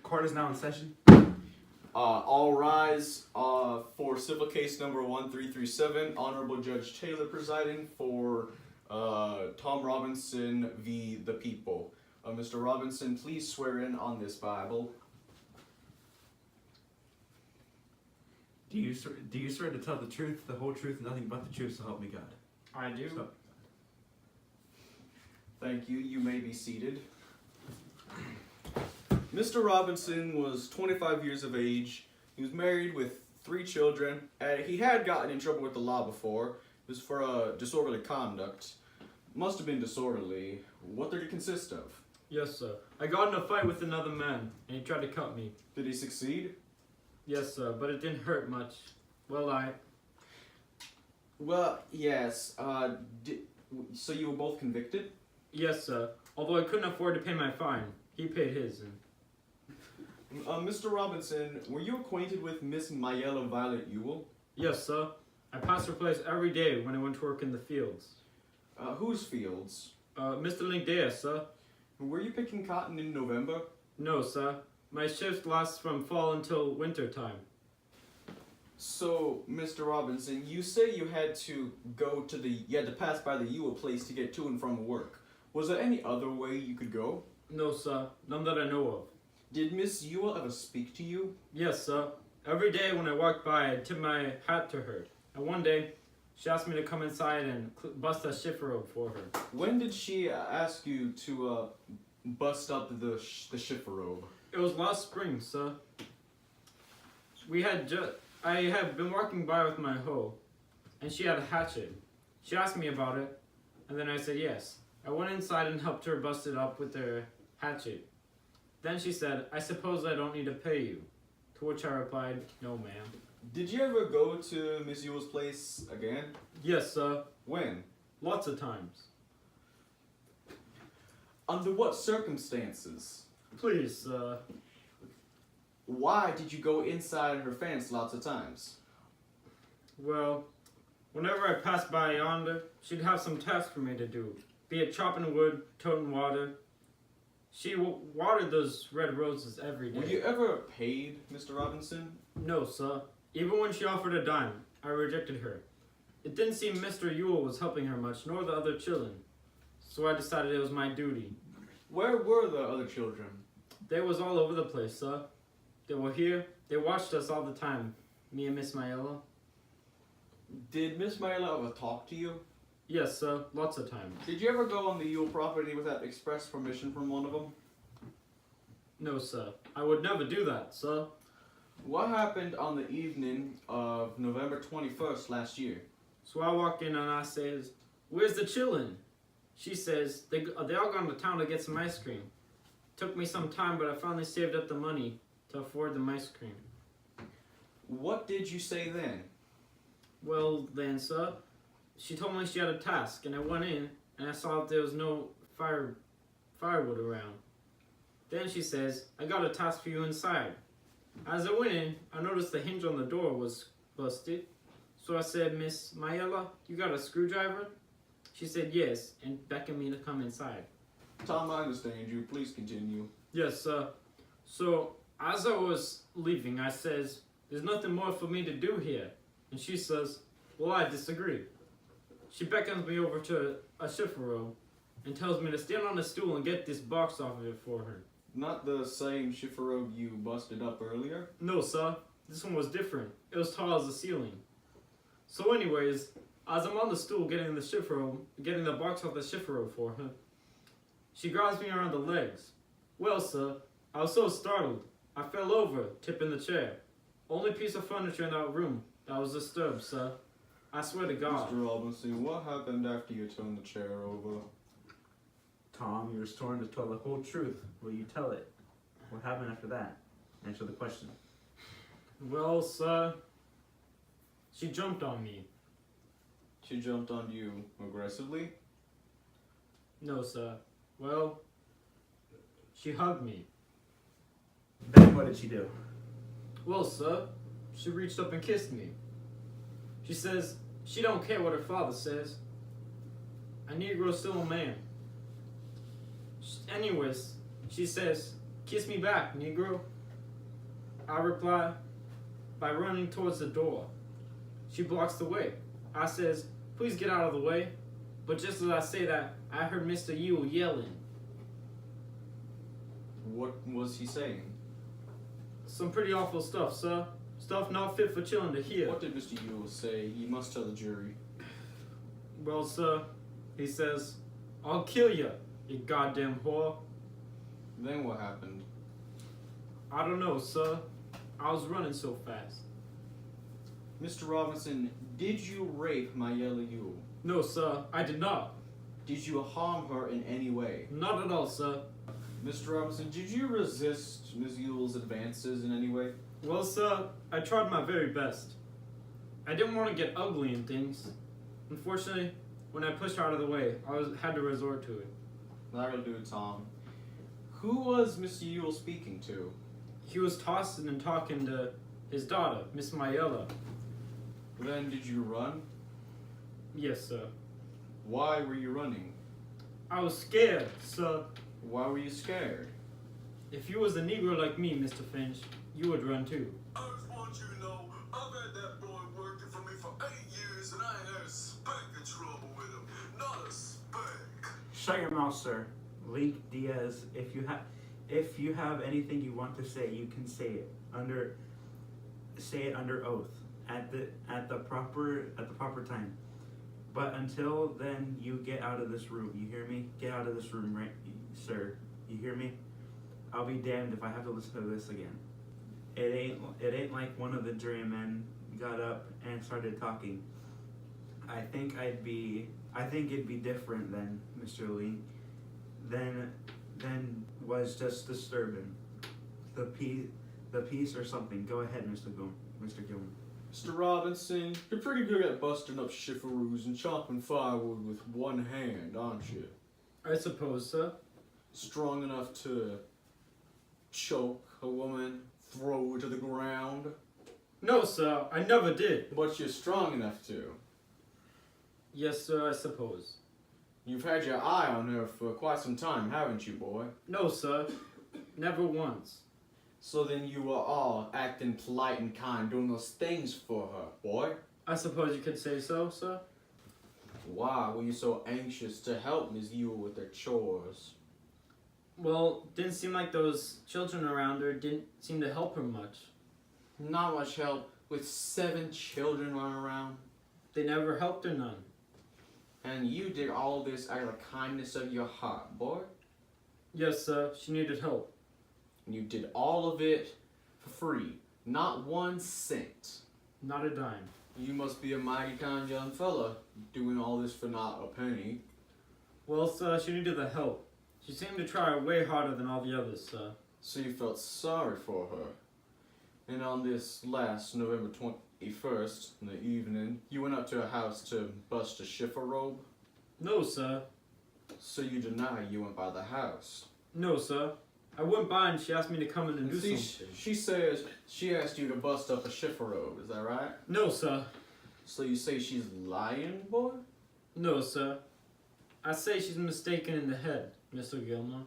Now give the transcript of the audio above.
Court is now in session. All rise for civil case number 1337. Honorable Judge Taylor presiding for Tom Robinson v. The People. Mr. Robinson, please swear in on this Bible. Do you swear to tell the truth, the whole truth, and nothing but the truth, so help me God? I do. So, Thank you. You may be seated. Mr. Robinson was 25 years of age. He was married with 3 children. He had gotten in trouble with the law before. It was for disorderly conduct. Must have been disorderly. What did it consist of? Yes, sir. I got in a fight with another man, and he tried to cut me. Did he succeed? Yes, sir, but it didn't hurt much. Well, yes. So you were both convicted? Yes, sir. Although I couldn't afford to pay my fine, he paid his. Mr. Robinson, were you acquainted with Miss Mayella Violet Ewell? Yes, sir. I passed her place every day when I went to work in the fields. Whose fields? Mr. Linkdale, sir. Were you picking cotton in November? No, sir. My shift lasts from fall until winter time. So, Mr. Robinson, you say you had to pass by the Ewell place to get to and from work. Was there any other way you could go? No, sir. None that I know of. Did Miss Ewell ever speak to you? Yes, sir. Every day when I walked by, I'd tip my hat to her. And one day, she asked me to come inside and bust a shift robe for her. When did she ask you to bust up the shift robe? It was last spring, sir. I had been walking by with my hoe, and she had a hatchet. She asked me about it, and then I said yes. I went inside and helped her bust it up with her hatchet. Then she said, "I suppose I don't need to pay you." To which I replied, "No, ma'am." Did you ever go to Miss Ewell's place again? Yes, sir. When? Lots of times. Under what circumstances? Please, sir. Why did you go inside her fence lots of times? Well, whenever I passed by yonder, she'd have some task for me to do. Be it chopping wood, toting water. She watered those red roses every day. Were you ever paid, Mr. Robinson? No, sir. Even when she offered a dime, I rejected her. It didn't seem Mr. Ewell was helping her much, nor the other children. So I decided it was my duty. Where were the other children? They was all over the place, sir. They were here. They watched us all the time, me and Miss Mayella. Did Miss Mayella ever talk to you? Yes, sir. Lots of times. Did you ever go on the Ewell property without express permission from one of them? No, sir. I would never do that, sir. What happened on the evening of November 21st last year? So I walk in and I says, "Where's the chillin'?" She says, they all gone to town to get some ice cream. Took me some time, but I finally saved up the money to afford them ice cream. What did you say then? Well, then, sir, she told me she had a task, and I went in, and I saw that there was no firewood around. Then she says, "I got a task for you inside." As I went in, I noticed the hinge on the door was busted. So I said, "Miss Mayella, you got a screwdriver?" She said yes, and beckoned me to come inside. Tom, I understand you. Please continue. Yes, sir. So, as I was leaving, I says, "There's nothing more for me to do here." And she says, "Well, I disagree." She beckons me over to a shift robe and tells me to stand on a stool and get this box off of it for her. Not the same chifforobe you busted up earlier? No, sir. This one was different. It was tall as the ceiling. So anyways, as I'm on the stool getting the box off the shift robe for her, she grabs me around the legs. Well, sir, I was so startled, I fell over, tipping the chair. Only piece of furniture in that room that was disturbed, sir. I swear to God. Mr. Robinson, what happened after you turned the chair over? Tom, you were sworn to tell the whole truth. Will you tell it? What happened after that? Answer the question. Well, sir, she jumped on me. She jumped on you aggressively? No, sir. Well, she hugged me. Then what did she do? Well, sir, she reached up and kissed me. She says she don't care what her father says. A Negro's still a man. Anyways, she says Kiss me back, Negro. I reply by running towards the door. She blocks the way. I says, please get out of the way. But just as I say that, I heard Mr. Yule yelling. What was he saying? Some pretty awful stuff, sir. Stuff not fit for children to hear. What did Mr. Yule say? You must tell the jury. Well, sir, he says, I'll kill you, you goddamn whore. Then what happened? I don't know, sir. I was running so fast. Mr. Robinson, did you rape my yellow Yule? No, sir, I did not. Did you harm her in any way? Not at all, sir. Mr. Robinson, did you resist Ms. Yule's advances in any way? Well, sir, I tried my very best. I didn't want to get ugly and things. Unfortunately, when I pushed her out of the way, had to resort to it. That'll do, Tom. Who was Mr. Yule speaking to? He was tossing and talking to his daughter, Miss Mayella. Then did you run? Yes, sir. Why were you running? I was scared, sir. Why were you scared? If you was a Negro like me, Mr. Finch, you would run too. I just want you to know, I've had that boy working for me for 8 years and I ain't had a speck of trouble with him. Not a speck. Shut your mouth, sir. Link Diaz, if you have anything you want to say, you can say it under oath at the proper time. But until then, you get out of this room. You hear me? Get out of this room, right, sir? You hear me? I'll be damned if I have to listen to this again. It ain't like one of the jurymen got up and started talking. I think it'd be different then, Mr. Lee. Then was just disturbing. The peace or something. Go ahead, Mr. Gilman. Mr. Robinson, you're pretty good at busting up shifferoos and chopping firewood with one hand, aren't you? I suppose, sir. Strong enough to choke a woman, throw her to the ground, No, sir, I never did. but you're strong enough to. Yes, sir, I suppose. You've had your eye on her for quite some time, haven't you, boy? No, sir, never once. So then you were all acting polite and kind, doing those things for her, boy. I suppose you could say so, sir. Why were you so anxious to help Ms. Yule with their chores? Well, didn't seem like those children around her didn't seem to help her much. Not much help with 7 children running around. They never helped her none. And you did all this out of the kindness of your heart, boy. Yes, sir, she needed help. And you did all of it for free. Not 1 cent. Not a dime. You must be a mighty kind young fella, doing all this for not a penny. Well, sir, she needed the help. She seemed to try way harder than all the others, sir. So you felt sorry for her. And on this last November 21st, in the evening, you went up to her house to bust a shiffer robe. No, sir. So you deny you went by the house. No, sir. I went by and she asked me to come in and do See, something. she says she asked you to bust up a shiffer robe, is that right? No, sir. So you say she's lying, boy? No, sir. I say she's mistaken in the head, Mr. Gilmore.